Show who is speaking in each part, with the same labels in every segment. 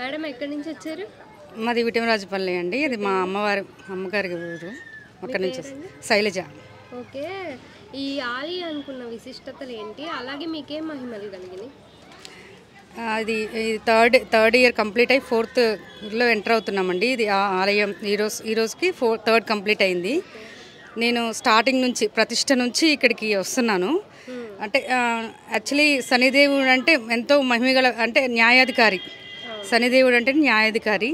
Speaker 1: Madam ఎక్కడి నుంచి వచ్చారు?
Speaker 2: మాది విటమరాజుపల్లి అండి. ఇది మా అమ్మగారి ఊరు. అక్కడి నుంచి శైలజ.
Speaker 1: ఓకే. ఈ ఆలయానుకున్న విశిష్టతలు ఏంటి? అలాగే మీకేం మహిమలు కలిగినాయి?
Speaker 2: ఇది థర్డ్ ఇయర్ కంప్లీట్ అయ్యి ఫోర్త్లో ఎంటర్ అవుతున్నామండి. ఇది ఆలయం ఈ రోజుకి థర్డ్ కంప్లీట్ అయింది. నేను స్టార్టింగ్ నుంచి ప్రతిష్ట నుంచి ఇక్కడికి వస్తున్నాను. అంటే యాక్చువల్లీ శనిదేవుడు అంటే ఎంతో మహిమగల అంటే న్యాయాధికారి. శనిదేవుడు అంటే న్యాయాధికారి.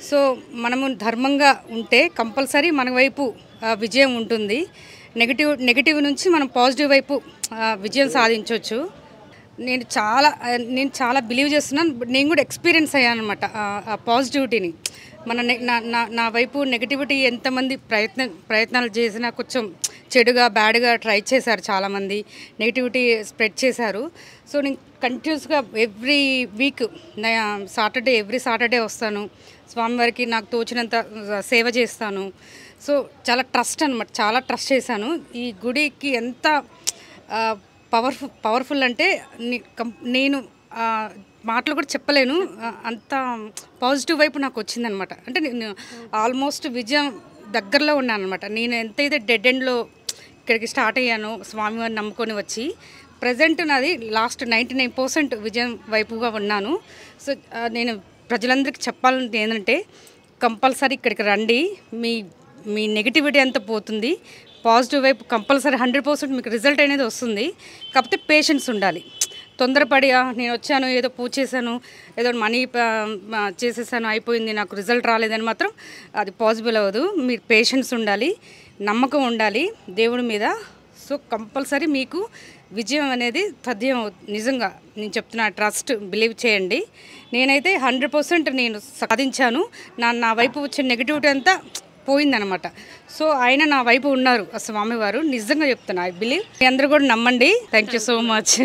Speaker 2: సో మనము ధర్మంగా ఉంటే కంపల్సరీ మన వైపు విజయం ఉంటుంది. నెగిటివ్ నుంచి మనం పాజిటివ్ వైపు విజయం సాధించవచ్చు. నేను చాలా బిలీవ్ చేస్తున్నాను. నేను కూడా ఎక్స్పీరియన్స్ అయ్యాను అనమాట ఆ పాజిటివిటీని. నా వైపు నెగిటివిటీ ఎంతమంది ప్రయత్నాలు చేసినా కొంచెం చెడుగా బ్యాడ్గా ట్రై చేశారు, చాలామంది నెగిటివిటీ స్ప్రెడ్ చేశారు. సో నేను కంటిన్యూస్గా ఎవ్రీ వీక్ ఎవ్రీ సాటర్డే వస్తాను. స్వామివారికి నాకు తోచినంత సేవ చేస్తాను. సో చాలా ట్రస్ట్ అనమాట, చాలా ట్రస్ట్ చేశాను. ఈ గుడికి ఎంత పవర్ఫుల్ అంటే నేను మాటలు కూడా చెప్పలేను. అంత పాజిటివ్ వైపు నాకు వచ్చిందనమాట. అంటే నేను ఆల్మోస్ట్ విజయం దగ్గరలో ఉన్నాను అనమాట. నేను ఎంతైతే డెడ్ ఎండ్లో ఇక్కడికి స్టార్ట్ అయ్యానో స్వామివారిని నమ్ముకొని వచ్చి ప్రజెంట్ నాది లాస్ట్ 99% విజయం వైపుగా ఉన్నాను. సో నేను ప్రజలందరికీ చెప్పాలంటే ఏంటంటే కంపల్సరీ ఇక్కడికి రండి. మీ నెగిటివిటీ అంతా పోతుంది. పాజిటివ్ వైపు కంపల్సరీ 100% మీకు రిజల్ట్ అనేది వస్తుంది. కాకపోతే పేషెన్స్ ఉండాలి. తొందరపడి నేను వచ్చాను, ఏదో పూజ చేశాను, ఏదో మనీ చేసేసాను, అయిపోయింది, నాకు రిజల్ట్ రాలేదని మాత్రం అది పాసిబుల్ అవ్వదు. మీరు పేషెన్స్ ఉండాలి, నమ్మకం ఉండాలి దేవుడి మీద. సో కంపల్సరీ మీకు విజయం అనేది తథ్యం. నిజంగా నేను చెప్తున్నా, ట్రస్ట్ బిలీవ్ చేయండి. నేనైతే 100% నేను సాధించాను. నా వైపు వచ్చే నెగిటివిటీ అంతా పోయిందనమాట. సో ఆయన నా వైపు ఉన్నారు, ఆ స్వామివారు. నిజంగా చెప్తున్నా, ఐ బిలీవ్. మీ అందరూ కూడా నమ్మండి. Thank you so much.